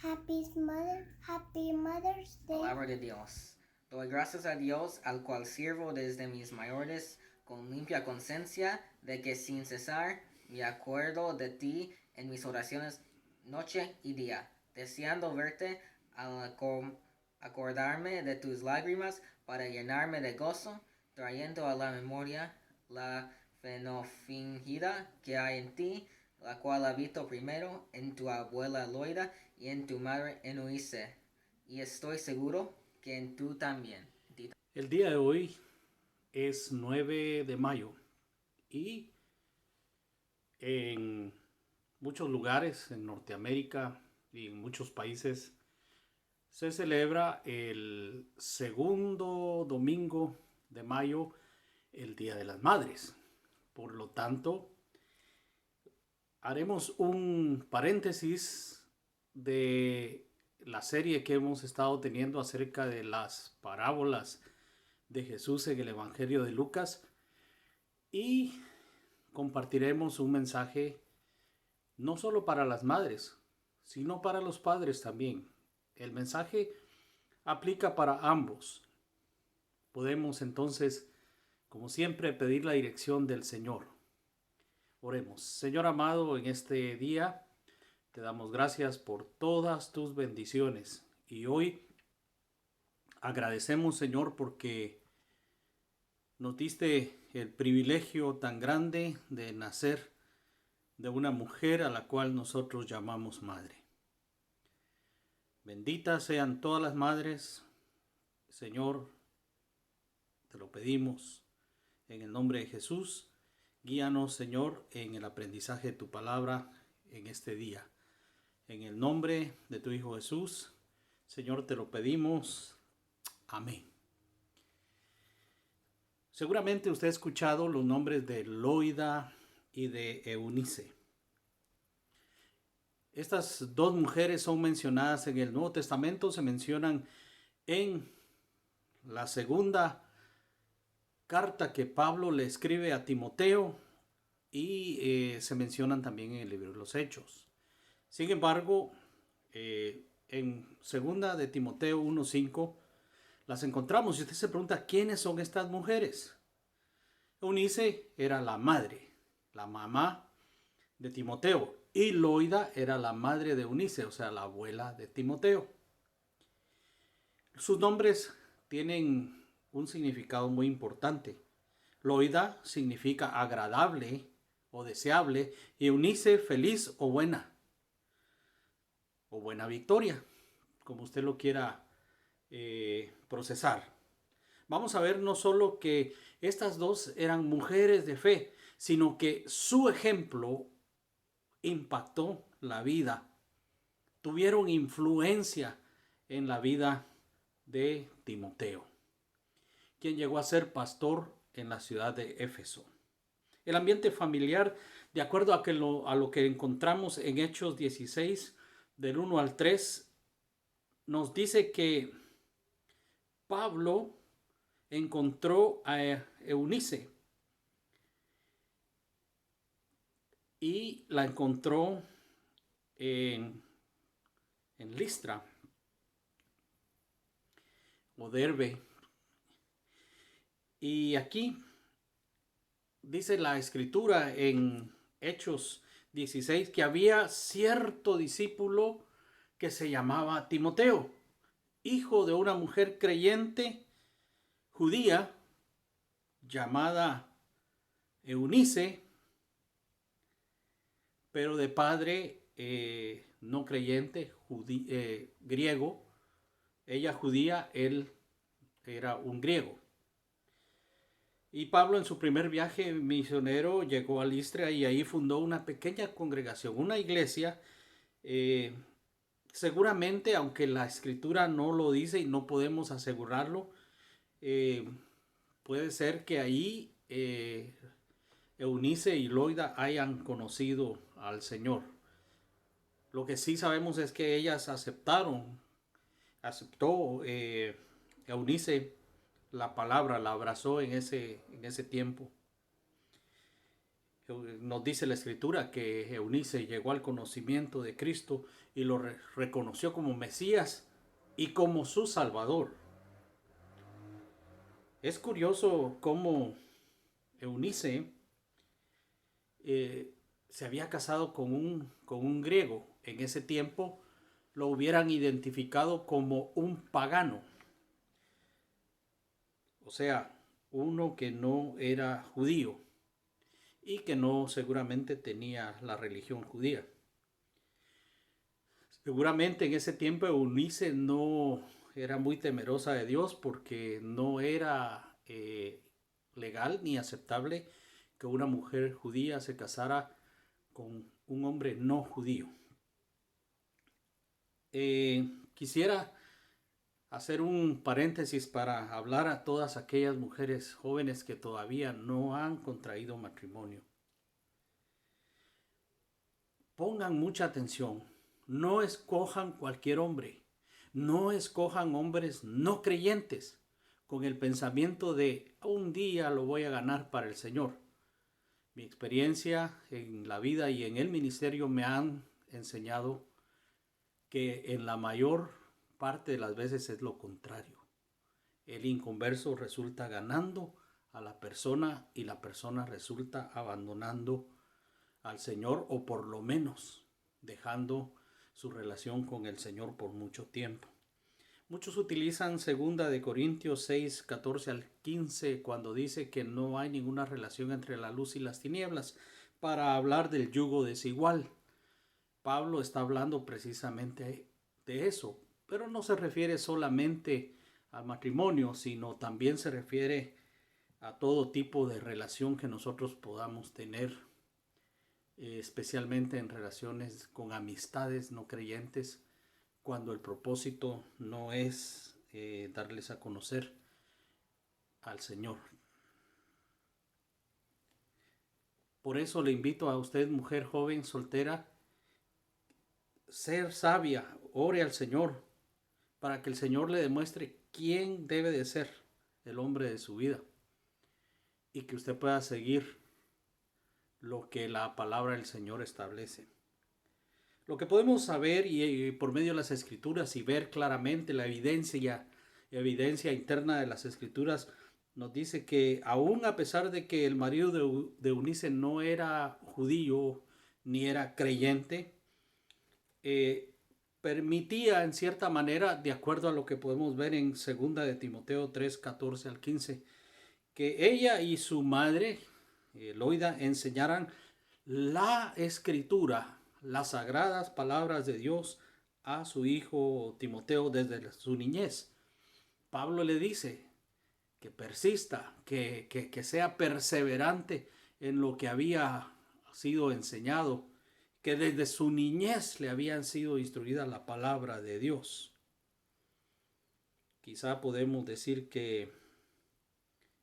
Happy Mother's Day. Palabra de Dios. Doy gracias a Dios, al cual sirvo desde mis mayores, con limpia conciencia de que sin cesar me acuerdo de ti en mis oraciones noche y día, deseando verte al acordarme de tus lágrimas para llenarme de gozo, trayendo a la memoria la fe no fingida que hay en ti, la cual habito primero en tu abuela Loida y en tu madre Eunice, y estoy seguro que en tú también. El día de hoy es 9 de mayo y en muchos lugares en Norteamérica y en muchos países se celebra el segundo domingo de mayo, el Día de las Madres. Por lo tanto, haremos un paréntesis de la serie que hemos estado teniendo acerca de las parábolas de Jesús en el Evangelio de Lucas y compartiremos un mensaje no solo para las madres, sino para los padres también. El mensaje aplica para ambos. Podemos entonces, como siempre, pedir la dirección del Señor. Oremos. Señor amado, en este día te damos gracias por todas tus bendiciones. Y hoy agradecemos, Señor, porque nos diste el privilegio tan grande de nacer de una mujer a la cual nosotros llamamos madre. Benditas sean todas las madres, Señor, te lo pedimos en el nombre de Jesús. Guíanos, Señor, en el aprendizaje de tu palabra en este día. En el nombre de tu Hijo Jesús, Señor, te lo pedimos. Amén. Seguramente usted ha escuchado los nombres de Loida y de Eunice. Estas dos mujeres son mencionadas en el Nuevo Testamento, se mencionan en la segunda carta que Pablo le escribe a Timoteo y se mencionan también en el libro de los Hechos. Sin embargo, en segunda de Timoteo 1:5 las encontramos y usted se pregunta quiénes son estas mujeres. Eunice era la madre, la mamá de Timoteo, y Loida era la madre de Eunice, o sea, la abuela de Timoteo. Sus nombres tienen un significado muy importante. Loida significa agradable o deseable y Eunice feliz o buena victoria, como usted lo quiera procesar. Vamos a ver no solo que estas dos eran mujeres de fe, sino que su ejemplo impactó la vida, tuvieron influencia en la vida de Timoteo, quien llegó a ser pastor en la ciudad de Éfeso. El ambiente familiar, de acuerdo a lo que encontramos en Hechos 16, del 1 al 3, nos dice que Pablo encontró a Eunice y la encontró en Listra o Derbe. Y aquí dice la escritura en Hechos 16 que había cierto discípulo que se llamaba Timoteo, hijo de una mujer creyente judía llamada Eunice, pero de padre no creyente, griego. Ella judía, él era un griego. Y Pablo en su primer viaje misionero llegó a Listra y ahí fundó una pequeña congregación, una iglesia. Seguramente, aunque la escritura no lo dice y no podemos asegurarlo, puede ser que ahí Eunice y Loida hayan conocido al Señor. Lo que sí sabemos es que ellas aceptó Eunice la palabra, la abrazó en ese tiempo. nos dice la Escritura que Eunice llegó al conocimiento de Cristo y lo reconoció como Mesías y como su Salvador. Es curioso cómo Eunice se había casado con un griego. En ese tiempo lo hubieran identificado como un pagano, o sea, uno que no era judío y que no seguramente tenía la religión judía. Seguramente en ese tiempo Eunice no era muy temerosa de Dios porque no era legal ni aceptable que una mujer judía se casara con un hombre no judío. Quisiera hacer un paréntesis para hablar a todas aquellas mujeres jóvenes que todavía no han contraído matrimonio. Pongan mucha atención, no escojan cualquier hombre, no escojan hombres no creyentes con el pensamiento de un día lo voy a ganar para el Señor. Mi experiencia en la vida y en el ministerio me han enseñado que en la mayor parte de las veces es lo contrario. El inconverso resulta ganando a la persona y la persona resulta abandonando al Señor, o por lo menos dejando su relación con el Señor por mucho tiempo. Muchos utilizan 2 Corintios 6, 14 al 15 cuando dice que no hay ninguna relación entre la luz y las tinieblas para hablar del yugo desigual. Pablo está hablando precisamente de eso, pero no se refiere solamente al matrimonio, sino también se refiere a todo tipo de relación que nosotros podamos tener, especialmente en relaciones con amistades no creyentes, cuando el propósito no es darles a conocer al Señor. Por eso le invito a usted, mujer joven, soltera, ser sabia, ore al Señor, para que el Señor le demuestre quién debe de ser el hombre de su vida y que usted pueda seguir lo que la palabra del Señor establece. Lo que podemos saber y por medio de las Escrituras y ver claramente la evidencia interna de las Escrituras nos dice que aún a pesar de que el marido de Eunice no era judío ni era creyente, permitía en cierta manera, de acuerdo a lo que podemos ver en 2 de Timoteo 3, 14 al 15, que ella y su madre, Loida, enseñaran la Escritura, las sagradas palabras de Dios a su hijo Timoteo desde su niñez. Pablo le dice que persista, que sea perseverante en lo que había sido enseñado, que desde su niñez le habían sido instruida la palabra de Dios. Quizá podemos decir que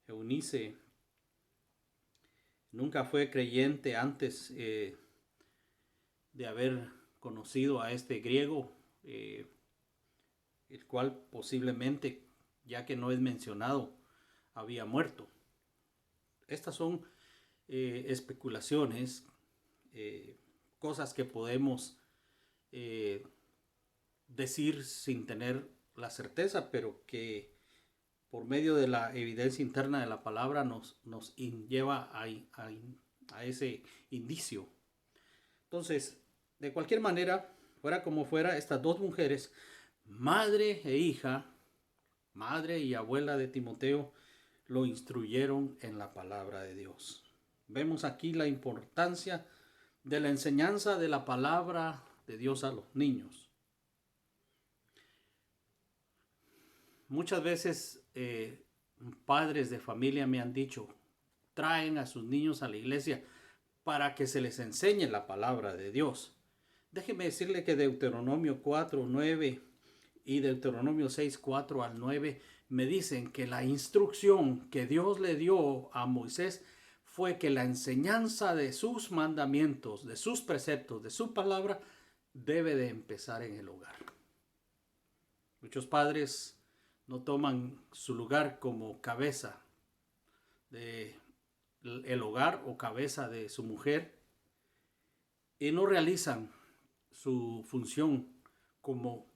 Eunice nunca fue creyente antes de haber conocido a este griego, el cual posiblemente, ya que no es mencionado, había muerto. Estas son especulaciones, cosas que podemos decir sin tener la certeza, pero que por medio de la evidencia interna de la palabra nos lleva a ese indicio. Entonces, de cualquier manera, fuera como fuera, estas dos mujeres, madre e hija, madre y abuela de Timoteo, lo instruyeron en la palabra de Dios. Vemos aquí la importancia de la enseñanza de la palabra de Dios a los niños. Muchas veces padres de familia me han dicho, traen a sus niños a la iglesia para que se les enseñe la palabra de Dios. Déjeme decirle que Deuteronomio 4, 9 y Deuteronomio 6, 4 al 9 me dicen que la instrucción que Dios le dio a Moisés fue que la enseñanza de sus mandamientos, de sus preceptos, de su palabra, debe de empezar en el hogar. Muchos padres no toman su lugar como cabeza de el hogar o cabeza de su mujer y no realizan su función como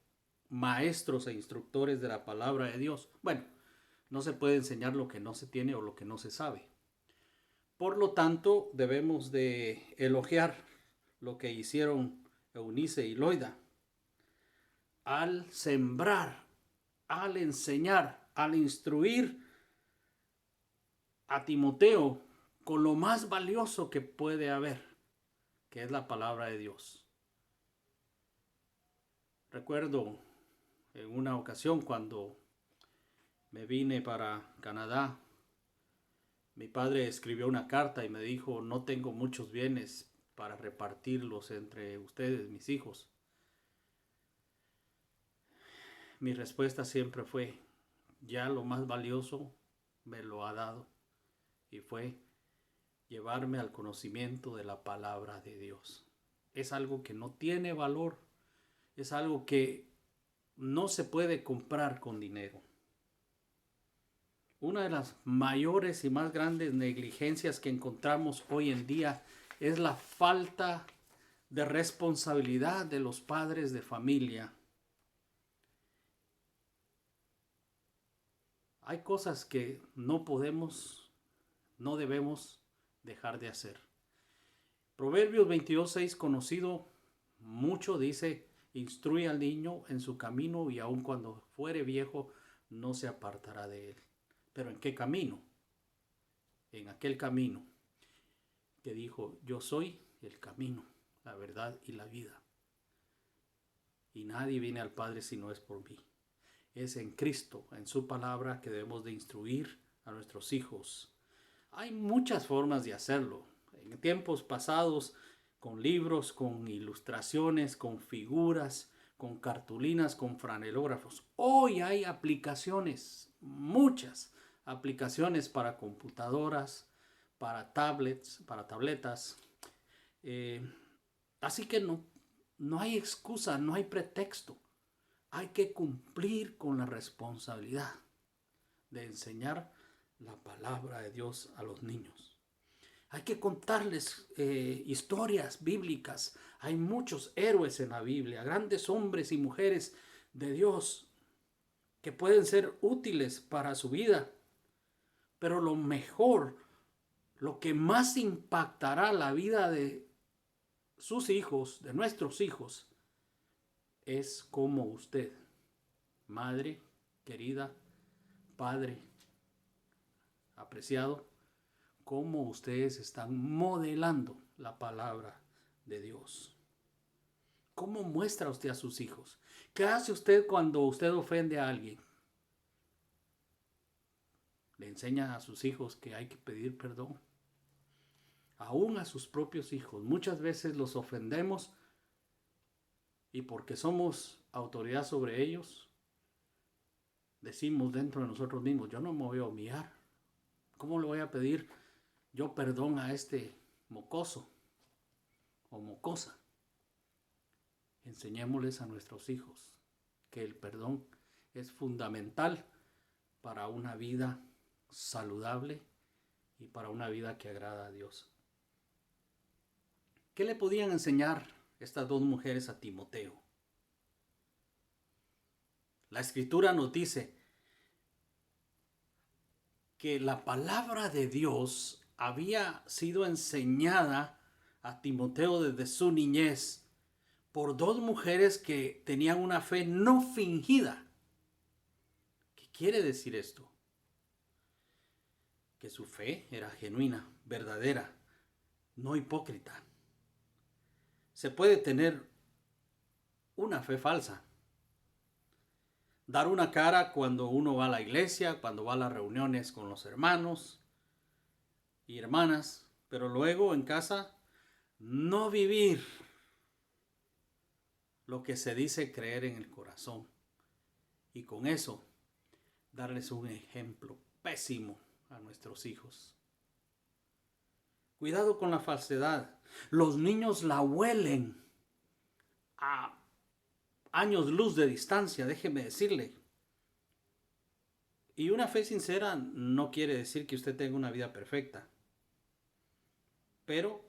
maestros e instructores de la palabra de Dios. Bueno, no se puede enseñar lo que no se tiene o lo que no se sabe. Por lo tanto, debemos de elogiar lo que hicieron Eunice y Loida al sembrar, al enseñar, al instruir a Timoteo con lo más valioso que puede haber, que es la palabra de Dios. Recuerdo en una ocasión cuando me vine para Canadá, mi padre escribió una carta y me dijo: no tengo muchos bienes para repartirlos entre ustedes, mis hijos. Mi respuesta siempre fue: ya lo más valioso me lo ha dado, y fue llevarme al conocimiento de la palabra de Dios. Es algo que no tiene valor, es algo que no se puede comprar con dinero. Una de las mayores y más grandes negligencias que encontramos hoy en día es la falta de responsabilidad de los padres de familia. Hay cosas que no podemos, no debemos dejar de hacer. Proverbios 22:6, conocido mucho, dice: instruye al niño en su camino y aun cuando fuere viejo no se apartará de él. ¿Pero en qué camino? En aquel camino que dijo: yo soy el camino, la verdad y la vida. Y nadie viene al Padre si no es por mí. Es en Cristo, en su palabra, que debemos de instruir a nuestros hijos. Hay muchas formas de hacerlo. En tiempos pasados, con libros, con ilustraciones, con figuras, con cartulinas, con franelógrafos. Hoy hay aplicaciones, muchas aplicaciones para computadoras, para tablets, para tabletas. Así que no hay excusa, no hay pretexto. Hay que cumplir con la responsabilidad de enseñar la palabra de Dios a los niños. Hay que contarles historias bíblicas. Hay muchos héroes en la Biblia, grandes hombres y mujeres de Dios que pueden ser útiles para su vida. Pero lo mejor, lo que más impactará la vida de sus hijos, de nuestros hijos, es cómo usted, madre querida, padre apreciado, cómo ustedes están modelando la palabra de Dios. ¿Cómo muestra usted a sus hijos? ¿Qué hace usted cuando usted ofende a alguien? ¿Le enseña a sus hijos que hay que pedir perdón? Aún a sus propios hijos. Muchas veces los ofendemos y porque somos autoridad sobre ellos, decimos dentro de nosotros mismos: yo no me voy a humillar. ¿Cómo le voy a pedir yo perdón a este mocoso o mocosa? Enseñémosles a nuestros hijos que el perdón es fundamental para una vida saludable y para una vida que agrada a Dios. ¿Qué le podían enseñar estas dos mujeres a Timoteo? La Escritura nos dice que la palabra de Dios había sido enseñada a Timoteo desde su niñez por dos mujeres que tenían una fe no fingida. ¿Qué quiere decir esto? Que su fe era genuina, verdadera, no hipócrita. Se puede tener una fe falsa. Dar una cara cuando uno va a la iglesia, cuando va a las reuniones con los hermanos y hermanas, pero luego en casa no vivir lo que se dice creer en el corazón. Y con eso darles un ejemplo pésimo a nuestros hijos. Cuidado con la falsedad. Los niños la huelen a años luz de distancia, déjeme decirle. Y una fe sincera no quiere decir que usted tenga una vida perfecta. pero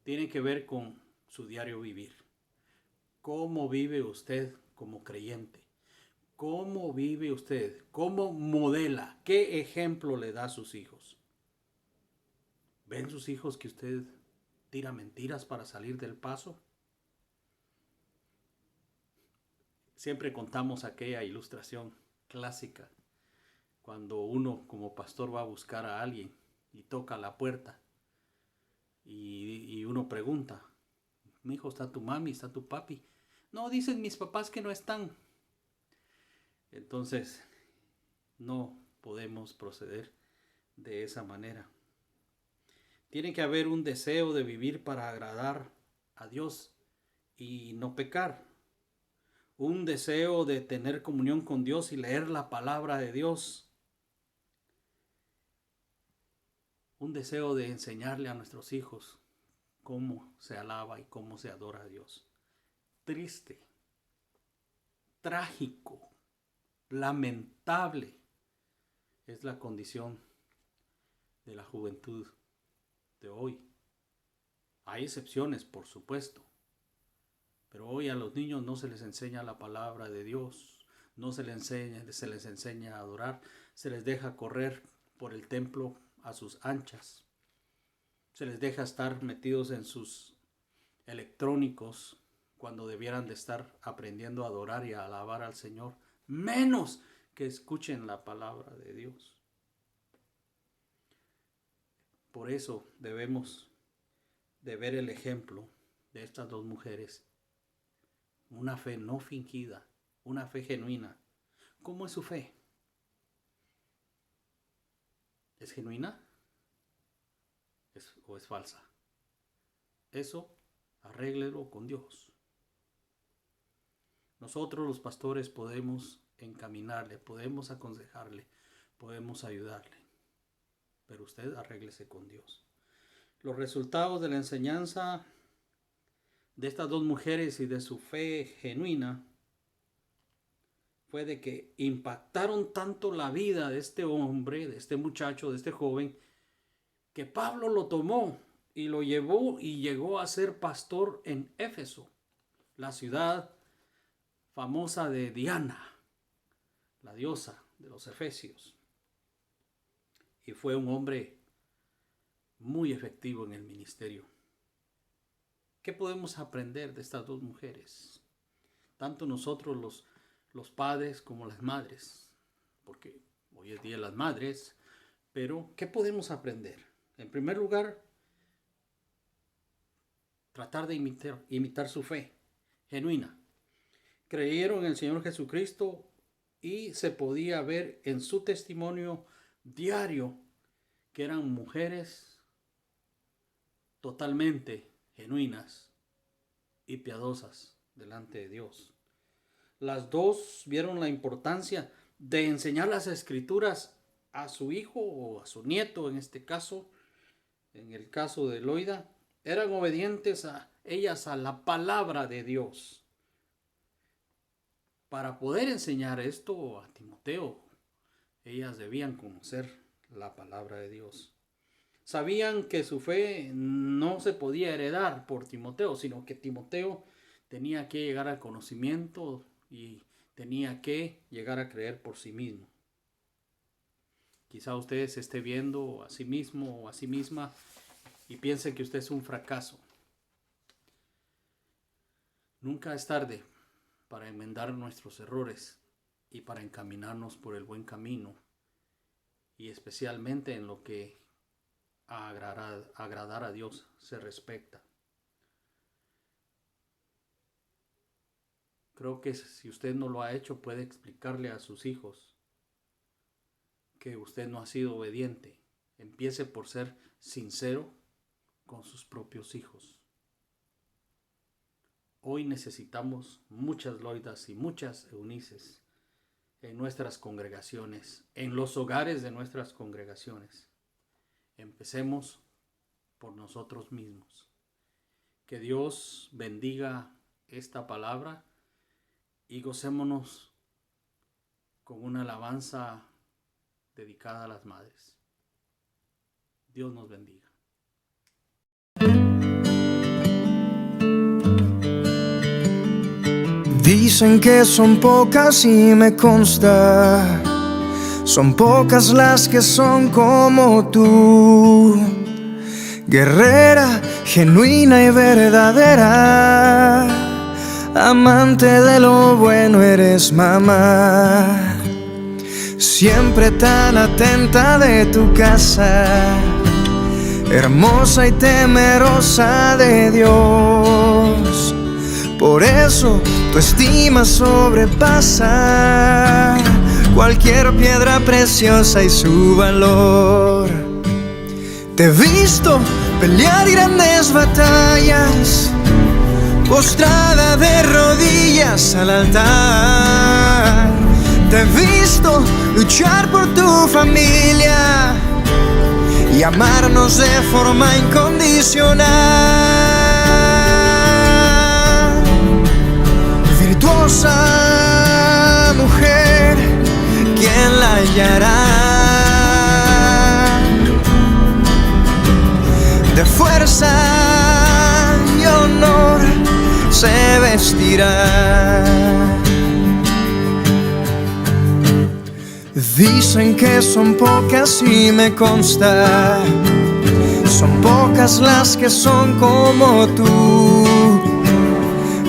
tiene que ver con su diario vivir. ¿Cómo vive usted como creyente? ¿Cómo vive usted? ¿Cómo modela? ¿Qué ejemplo le da a sus hijos? ¿Ven sus hijos que usted tira mentiras para salir del paso? Siempre contamos aquella ilustración clásica cuando uno como pastor va a buscar a alguien y toca la puerta y uno pregunta, mi hijo, ¿está tu mami? ¿Está tu papi? No, dicen mis papás que no están. Entonces, no podemos proceder de esa manera. Tiene que haber un deseo de vivir para agradar a Dios y no pecar. Un deseo de tener comunión con Dios y leer la palabra de Dios. Un deseo de enseñarle a nuestros hijos cómo se alaba y cómo se adora a Dios. Triste, trágico, lamentable es la condición de la juventud de hoy. Hay excepciones, por supuesto, pero hoy a los niños no se les enseña la palabra de Dios, no se les enseña a adorar, se les deja correr por el templo a sus anchas, se les deja estar metidos en sus electrónicos cuando debieran de estar aprendiendo a adorar y a alabar al Señor, menos que escuchen la palabra de Dios. Por eso debemos de ver el ejemplo de estas dos mujeres. Una fe no fingida, una fe genuina. ¿Cómo es su fe? ¿Es genuina? ¿O es falsa? Eso arréglelo con Dios. Nosotros los pastores podemos encaminarle, podemos aconsejarle, podemos ayudarle, pero usted arréglese con Dios. Los resultados de la enseñanza de estas dos mujeres y de su fe genuina fue de que impactaron tanto la vida de este hombre, de este muchacho, de este joven, que Pablo lo tomó y lo llevó y llegó a ser pastor en Éfeso, la ciudad famosa de Diana, la diosa de los efesios. Y fue un hombre muy efectivo en el ministerio. ¿Qué podemos aprender de estas dos mujeres? Tanto nosotros los padres como las madres, porque hoy es día de las madres, pero ¿qué podemos aprender? En primer lugar, tratar de imitar su fe genuina. Creyeron en el Señor Jesucristo y se podía ver en su testimonio diario que eran mujeres totalmente genuinas y piadosas delante de Dios. Las dos vieron la importancia de enseñar las escrituras a su hijo o a su nieto, en este caso, en el caso de Loida, eran obedientes a ellas a la palabra de Dios. Para poder enseñar esto a Timoteo, ellas debían conocer la palabra de Dios. Sabían que su fe no se podía heredar por Timoteo, sino que Timoteo tenía que llegar al conocimiento y tenía que llegar a creer por sí mismo. Quizá usted se esté viendo a sí mismo o a sí misma y piense que usted es un fracaso. Nunca es tarde para enmendar nuestros errores y para encaminarnos por el buen camino, y especialmente en lo que a agradar a Dios se respecta. Creo que si usted no lo ha hecho, puede explicarle a sus hijos que usted no ha sido obediente. Empiece por ser sincero con sus propios hijos. Hoy necesitamos muchas Loidas y muchas Eunices en nuestras congregaciones, en los hogares de nuestras congregaciones. Empecemos por nosotros mismos. Que Dios bendiga esta palabra y gocémonos con una alabanza dedicada a las madres. Dios nos bendiga. Dicen que son pocas y me consta, son pocas las que son como tú, guerrera, genuina y verdadera, amante de lo bueno eres mamá, siempre tan atenta de tu casa, hermosa y temerosa de Dios. Por eso tu estima sobrepasa cualquier piedra preciosa y su valor. Te he visto pelear grandes batallas, postrada de rodillas al altar. Te he visto luchar por tu familia y amarnos de forma incondicional. Virtuosa mujer, ¿quién la hallará? De fuerza y honor se vestirá. Dicen que son pocas y me consta, son pocas las que son como tú,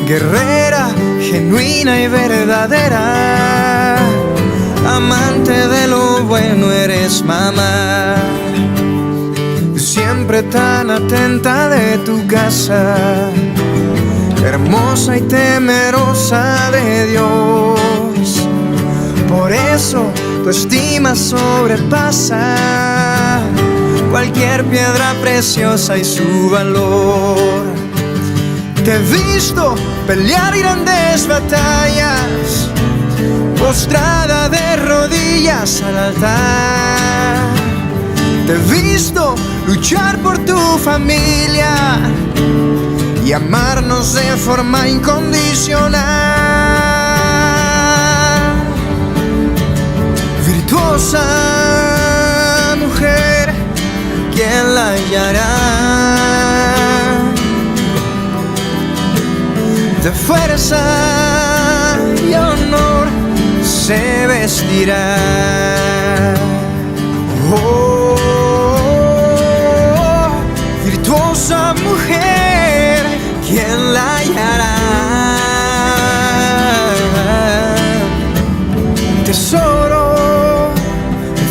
guerrera, genuina y verdadera, amante de lo bueno eres mamá, siempre tan atenta de tu casa, hermosa y temerosa de Dios. Por eso tu estima sobrepasa cualquier piedra preciosa y su valor. Te he visto pelear grandes batallas, postrada de rodillas al altar. Te he visto luchar por tu familia y amarnos de forma incondicional. Virtuosa mujer, ¿quién la hallará? De fuerza y honor se vestirá. Oh, virtuosa mujer, ¿quién la hallará? Tesoro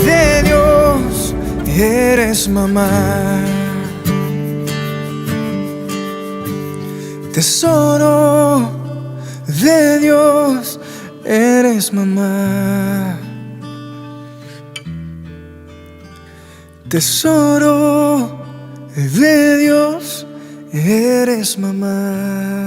de Dios, eres mamá. Tesoro de Dios, eres mamá. Tesoro de Dios, eres mamá.